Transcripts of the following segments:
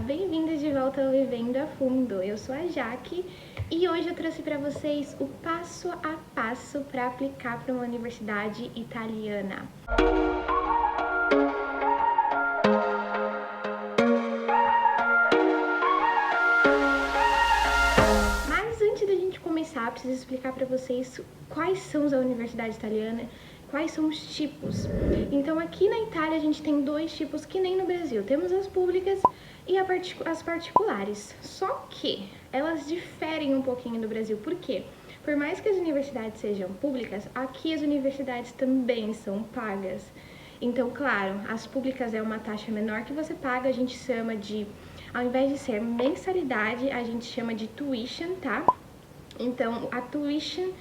bem-vindas de volta ao Vivendo a Fundo. Eu sou a Jaque e hoje eu trouxe para vocês o passo a passo para aplicar para uma universidade italiana. Mas antes da gente começar, preciso explicar para vocês quais são as universidades italianas, quais são os tipos. Então aqui na Itália a gente tem dois tipos que nem no Brasil. Temos as públicas e as particulares. Só que elas diferem um pouquinho do Brasil. Por quê? Por mais que as universidades sejam públicas, aqui as universidades também são pagas. Então, claro, as públicas é uma taxa menor que você paga, a gente chama de, ao invés de ser mensalidade, a gente chama de tuition, tá? Então, a tuition,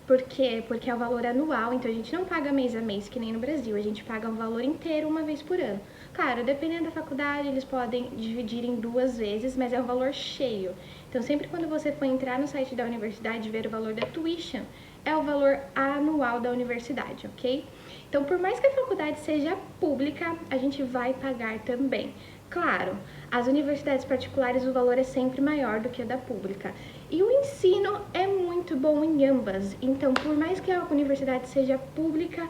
porque é o valor anual, então a gente não paga mês a mês, que nem no Brasil, a gente paga o valor inteiro uma vez por ano. Claro, dependendo da faculdade, eles podem dividir em 2 vezes, mas é o valor cheio. Então, sempre quando você for entrar no site da universidade e ver o valor da tuition, é o valor anual da universidade, ok? Então, por mais que a faculdade seja pública, a gente vai pagar também. Claro, as universidades particulares o valor é sempre maior do que o da pública. E o ensino é muito bom em ambas. Então, por mais que a universidade seja pública,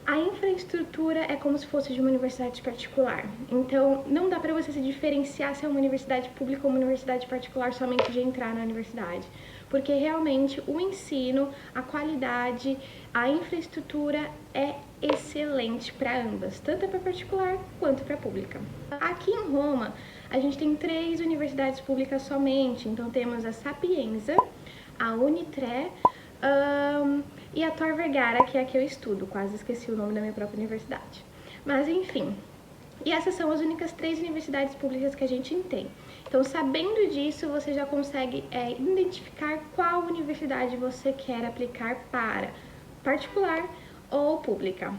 a infraestrutura é como se fosse de uma universidade particular. Então, não dá para você se diferenciar se é uma universidade pública ou uma universidade particular somente de entrar na universidade. Porque realmente o ensino, a qualidade, a infraestrutura é excelente para ambas, tanto para particular quanto para pública. Aqui em Roma, a gente tem 3 universidades públicas somente. Então, temos a Sapienza, a Unitre e a Tor Vergata, que é a que eu estudo. Quase esqueci o nome da minha própria universidade. Mas, enfim. E essas são as únicas 3 universidades públicas que a gente tem. Então, sabendo disso, você já consegue identificar qual universidade você quer aplicar para particular ou pública.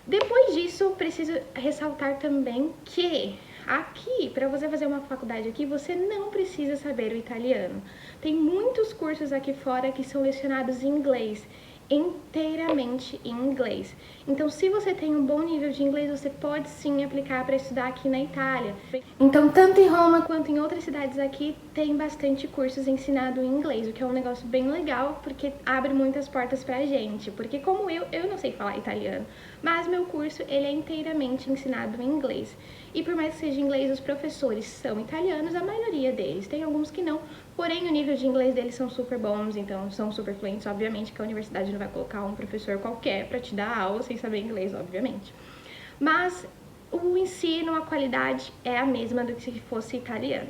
Depois disso, preciso ressaltar também que aqui, para você fazer uma faculdade aqui, você não precisa saber o italiano. Tem muitos cursos aqui fora que são lecionados em inglês, inteiramente em inglês. Então, se você tem um bom nível de inglês, você pode sim aplicar para estudar aqui na Itália. Então, tanto em Roma quanto em outras cidades aqui, tem bastante cursos ensinados em inglês, o que é um negócio bem legal, porque abre muitas portas pra gente. Porque como eu não sei falar italiano, mas meu curso ele é inteiramente ensinado em inglês. E por mais que seja inglês, os professores são italianos, a maioria deles. Tem alguns que não, porém o nível de inglês deles são super bons, então são super fluentes. Obviamente que a universidade não vai colocar um professor qualquer para te dar aula sem saber inglês, obviamente. Mas o ensino, a qualidade é a mesma do que se fosse italiano.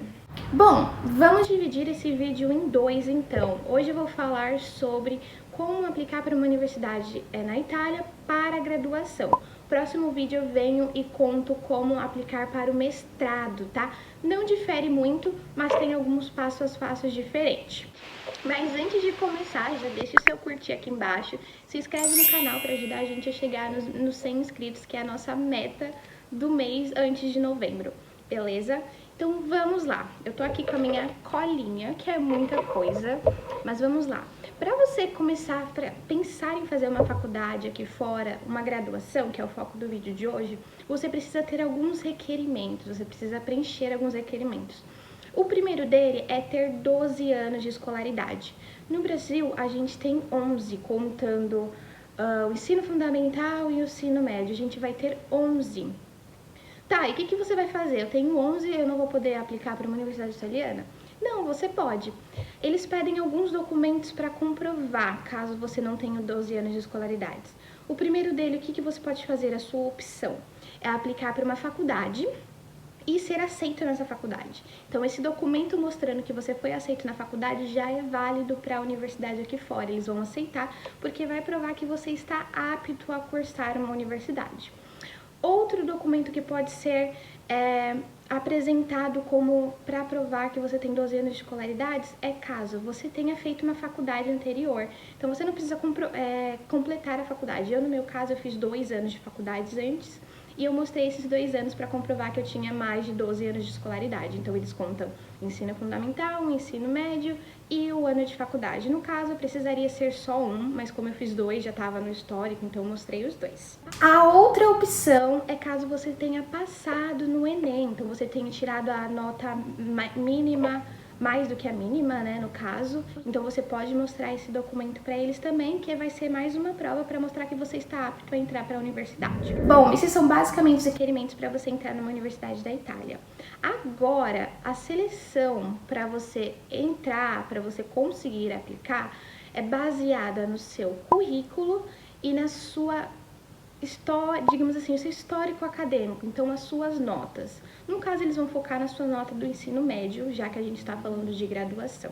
Bom, vamos dividir esse vídeo em 2 então. Hoje eu vou falar sobre como aplicar para uma universidade na Itália para a graduação. Próximo vídeo eu venho e conto como aplicar para o mestrado, tá? Não difere muito, mas tem alguns passos diferentes. Mas antes de começar, já deixa o seu curtir aqui embaixo, se inscreve no canal para ajudar a gente a chegar nos 100 inscritos, que é a nossa meta do mês antes de novembro, beleza? Então vamos lá, eu tô aqui com a minha colinha, que é muita coisa, mas vamos lá. Para você começar a pensar em fazer uma faculdade aqui fora, uma graduação, que é o foco do vídeo de hoje, você precisa ter alguns requerimentos, você precisa preencher alguns requerimentos. O primeiro dele é ter 12 anos de escolaridade. No Brasil, a gente tem 11, contando o ensino fundamental e o ensino médio, a gente vai ter 11. Tá, e o que você vai fazer? Eu tenho 11 e eu não vou poder aplicar para uma universidade italiana? Não, você pode. Eles pedem alguns documentos para comprovar, caso você não tenha 12 anos de escolaridade. O primeiro dele, o que você pode fazer? A sua opção é aplicar para uma faculdade e ser aceito nessa faculdade. Então, esse documento mostrando que você foi aceito na faculdade já é válido para a universidade aqui fora. Eles vão aceitar porque vai provar que você está apto a cursar uma universidade. Outro documento que pode ser apresentado como para provar que você tem 12 anos de escolaridade é caso você tenha feito uma faculdade anterior. Então, você não precisa completar a faculdade. Eu, no meu caso, eu fiz 2 anos de faculdades antes e eu mostrei esses 2 anos para comprovar que eu tinha mais de 12 anos de escolaridade. Então, eles contam o ensino fundamental, o ensino médio e o ano de faculdade. No caso, eu precisaria ser só um, mas como eu fiz 2, já estava no histórico, então eu mostrei os 2. A outra opção é caso você tenha passado no Enem, então você tenha tirado a nota mínima, mais do que a mínima, né, no caso. Então você pode mostrar esse documento para eles também, que vai ser mais uma prova para mostrar que você está apto a entrar para a universidade. Bom, esses são basicamente os requerimentos para você entrar numa universidade da Itália. Agora, a seleção para você entrar, para você conseguir aplicar, é baseada no seu currículo e na sua digamos assim, o seu histórico acadêmico, então as suas notas. No caso, eles vão focar na sua nota do ensino médio, já que a gente está falando de graduação.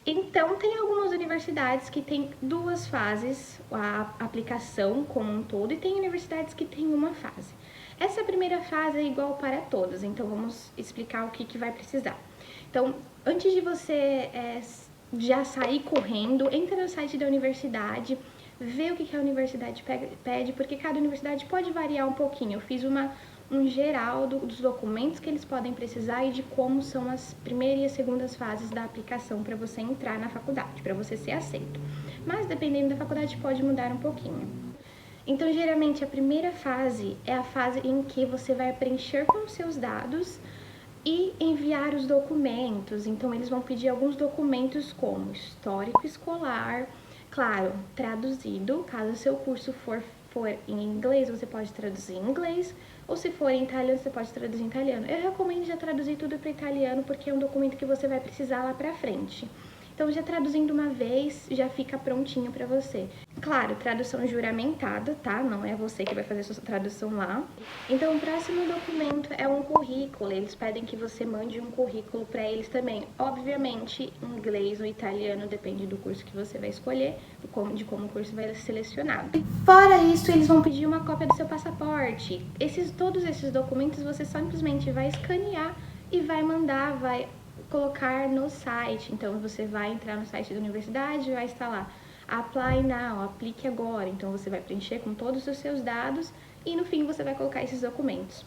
Então, tem algumas universidades que têm 2 fases, a aplicação como um todo, e tem universidades que têm uma fase. Essa primeira fase é igual para todas, então vamos explicar o que vai precisar. Então, antes de você já sair correndo, entra no site da universidade, vê o que a universidade pede, porque cada universidade pode variar um pouquinho. Eu fiz um geral dos documentos que eles podem precisar e de como são as primeiras e as segundas fases da aplicação para você entrar na faculdade, para você ser aceito. Mas dependendo da faculdade pode mudar um pouquinho. Então, geralmente, a primeira fase é a fase em que você vai preencher com os seus dados e enviar os documentos. Então, eles vão pedir alguns documentos como histórico escolar, claro, traduzido. Caso o seu curso for em inglês, você pode traduzir em inglês, ou se for em italiano, você pode traduzir em italiano. Eu recomendo já traduzir tudo para italiano, porque é um documento que você vai precisar lá para frente. Então, já traduzindo uma vez, já fica prontinho para você. Claro, tradução juramentada, tá? Não é você que vai fazer a sua tradução lá. Então, o próximo documento é um currículo. Eles pedem que você mande um currículo para eles também. Obviamente, inglês ou italiano, depende do curso que você vai escolher, de como o curso vai ser selecionado. Fora isso, eles vão pedir uma cópia do seu passaporte. Todos esses documentos você simplesmente vai escanear e vai mandar, vai colocar no site. Então, você vai entrar no site da universidade, vai estar lá, apply now, aplique agora. Então, você vai preencher com todos os seus dados e no fim você vai colocar esses documentos.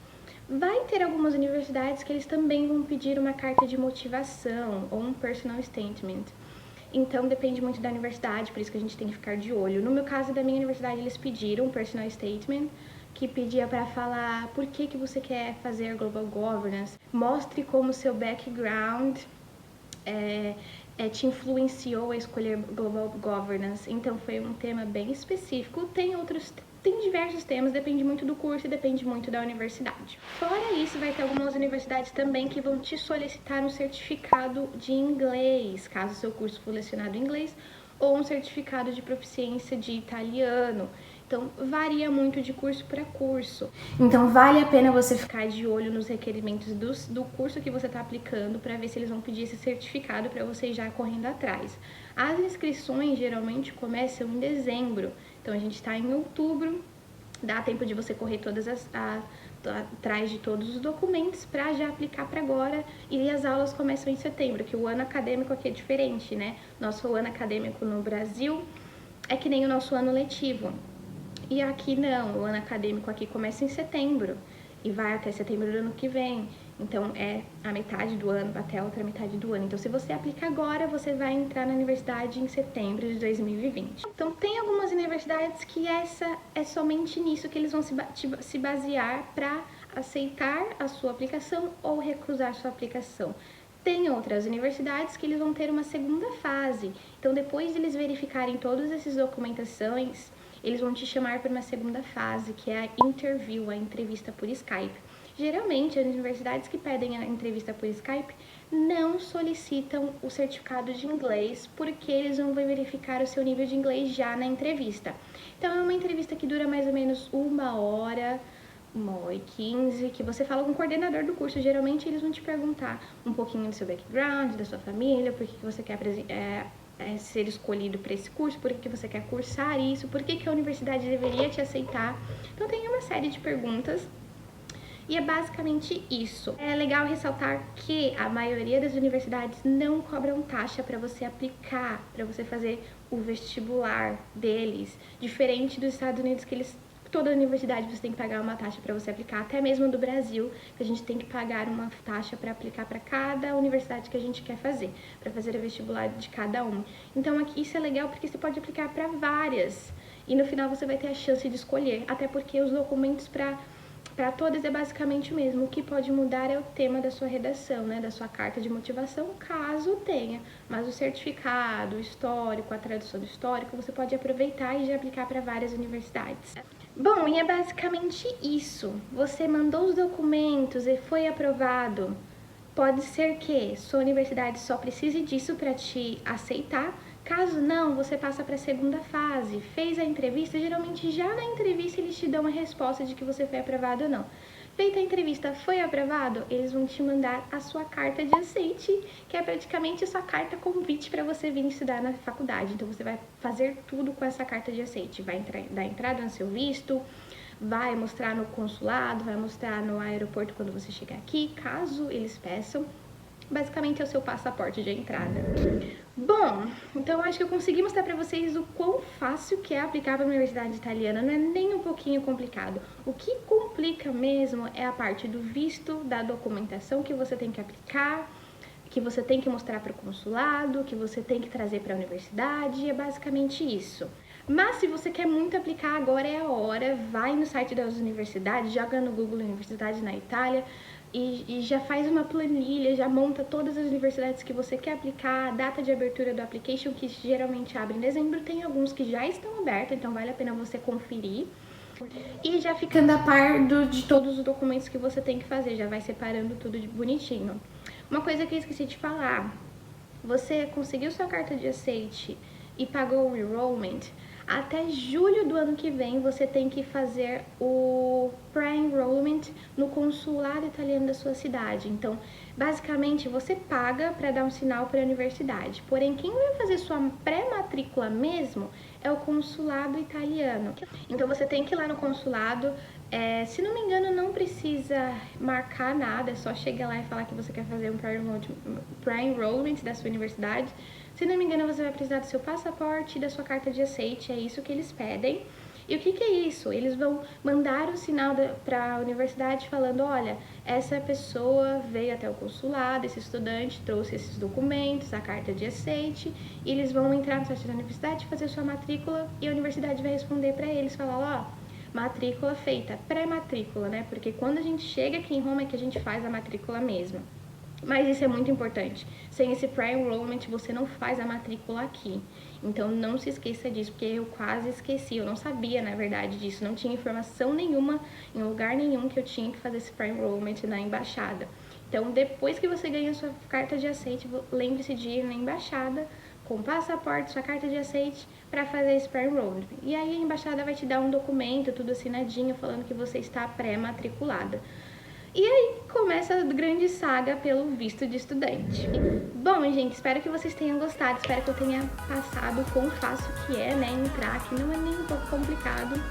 Vai ter algumas universidades que eles também vão pedir uma carta de motivação ou um personal statement. Então, depende muito da universidade, por isso que a gente tem que ficar de olho. No meu caso, da minha universidade, eles pediram um personal statement, que pedia para falar por que você quer fazer Global Governance. Mostre como seu background te influenciou a escolher Global Governance. Então, foi um tema bem específico. Tem diversos temas, depende muito do curso e depende muito da universidade. Fora isso, vai ter algumas universidades também que vão te solicitar um certificado de inglês, caso seu curso for lecionado em inglês, ou um certificado de proficiência de italiano. Então, varia muito de curso para curso. Então, vale a pena você ficar de olho nos requerimentos do curso que você está aplicando para ver se eles vão pedir esse certificado para você ir já correndo atrás. As inscrições geralmente começam em dezembro. Então, a gente está em outubro, dá tempo de você correr atrás de todos os documentos para já aplicar para agora, e as aulas começam em setembro, que o ano acadêmico aqui é diferente, né? Nosso ano acadêmico no Brasil é que nem o nosso ano letivo. E aqui não, o ano acadêmico aqui começa em setembro e vai até setembro do ano que vem. Então, é a metade do ano até a outra metade do ano. Então, se você aplicar agora, você vai entrar na universidade em setembro de 2020. Então, tem algumas universidades que é somente nisso que eles vão se basear para aceitar a sua aplicação ou recusar sua aplicação. Tem outras universidades que eles vão ter uma segunda fase. Então, depois de eles verificarem todas essas documentações, eles vão te chamar para uma segunda fase, que é a interview, a entrevista por Skype. Geralmente, as universidades que pedem a entrevista por Skype não solicitam o certificado de inglês, porque eles vão verificar o seu nível de inglês já na entrevista. Então, é uma entrevista que dura mais ou menos 1h, 1h15, que você fala com o coordenador do curso. Geralmente, eles vão te perguntar um pouquinho do seu background, da sua família, por que você quer ser escolhido para esse curso, por que você quer cursar isso, por que a universidade deveria te aceitar. Então, tem uma série de perguntas e é basicamente isso. É legal ressaltar que a maioria das universidades não cobram taxa para você aplicar, para você fazer o vestibular deles, diferente dos Estados Unidos, que eles toda universidade você tem que pagar uma taxa para você aplicar, até mesmo do Brasil, que a gente tem que pagar uma taxa para aplicar para cada universidade que a gente quer fazer, para fazer o vestibular de cada uma. Então aqui isso é legal porque você pode aplicar para várias e no final você vai ter a chance de escolher, até porque os documentos para todas é basicamente o mesmo. O que pode mudar é o tema da sua redação, né, da sua carta de motivação, caso tenha. Mas o certificado, o histórico, a tradução do histórico, você pode aproveitar e já aplicar para várias universidades. Bom, e é basicamente isso. Você mandou os documentos e foi aprovado. Pode ser que sua universidade só precise disso para te aceitar. Caso não, você passa para a segunda fase. Fez a entrevista, geralmente já na entrevista eles te dão a resposta de que você foi aprovado ou não. Feita a entrevista, foi aprovado, eles vão te mandar a sua carta de aceite, que é praticamente a sua carta convite para você vir estudar na faculdade. Então você vai fazer tudo com essa carta de aceite, vai dar entrada no seu visto, vai mostrar no consulado, vai mostrar no aeroporto quando você chegar aqui, caso eles peçam. Basicamente é o seu passaporte de entrada. Bom, então acho que eu consegui mostrar para vocês o quão fácil que é aplicar para a Universidade Italiana, não é nem um pouquinho complicado. O que complica mesmo é a parte do visto, da documentação que você tem que aplicar, que você tem que mostrar para o consulado, que você tem que trazer para a universidade, é basicamente isso. Mas se você quer muito aplicar, agora é a hora, vai no site das universidades, joga no Google Universidade na Itália e já faz uma planilha, já monta todas as universidades que você quer aplicar, a data de abertura do application, que geralmente abre em dezembro, tem alguns que já estão abertos, então vale a pena você conferir. E já ficando a par de todos os documentos que você tem que fazer, já vai separando tudo de bonitinho. Uma coisa que eu esqueci de falar, você conseguiu sua carta de aceite e pagou o enrollment, até julho do ano que vem você tem que fazer o pré-enrollment no consulado italiano da sua cidade. Então, basicamente, você paga para dar um sinal para a universidade. Porém, quem vai fazer sua pré-matrícula mesmo é o consulado italiano. Então, você tem que ir lá no consulado. Se não me engano, não precisa marcar nada, é só chegar lá e falar que você quer fazer um pré-enrollment da sua universidade. Se não me engano, você vai precisar do seu passaporte e da sua carta de aceite, é isso que eles pedem. E o que é isso? Eles vão mandar o sinal para a universidade falando, olha, essa pessoa veio até o consulado, esse estudante trouxe esses documentos, a carta de aceite, e eles vão entrar no site da universidade, fazer sua matrícula, e a universidade vai responder para eles, falar, ó, matrícula feita, pré-matrícula, né? Porque quando a gente chega aqui em Roma é que a gente faz a matrícula mesmo. Mas isso é muito importante. Sem esse pré-enrollment, você não faz a matrícula aqui. Então, não se esqueça disso, porque eu quase esqueci. Eu não sabia, na verdade, disso. Não tinha informação nenhuma, em lugar nenhum, que eu tinha que fazer esse pré-enrollment na embaixada. Então, depois que você ganha a sua carta de aceite, lembre-se de ir na embaixada com o passaporte, sua carta de aceite, para fazer esse pré-enrollment. E aí, a embaixada vai te dar um documento, tudo assinadinho, falando que você está pré-matriculada. E aí começa a grande saga pelo visto de estudante. Bom, gente, espero que vocês tenham gostado, espero que eu tenha passado o quão fácil que é, né, entrar aqui, não é nem um pouco complicado.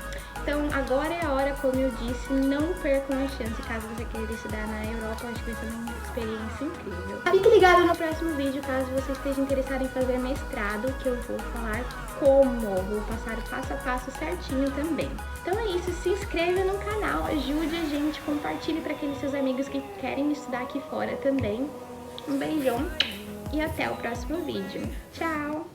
Então, agora é a hora, como eu disse, não percam a chance caso você queira estudar na Europa, acho que vai ser uma experiência incrível. Fique ligado no próximo vídeo, caso você esteja interessado em fazer mestrado, que eu vou falar vou passar o passo a passo certinho também. Então é isso, se inscreva no canal, ajude a gente, compartilhe para aqueles seus amigos que querem estudar aqui fora também. Um beijão e até o próximo vídeo. Tchau!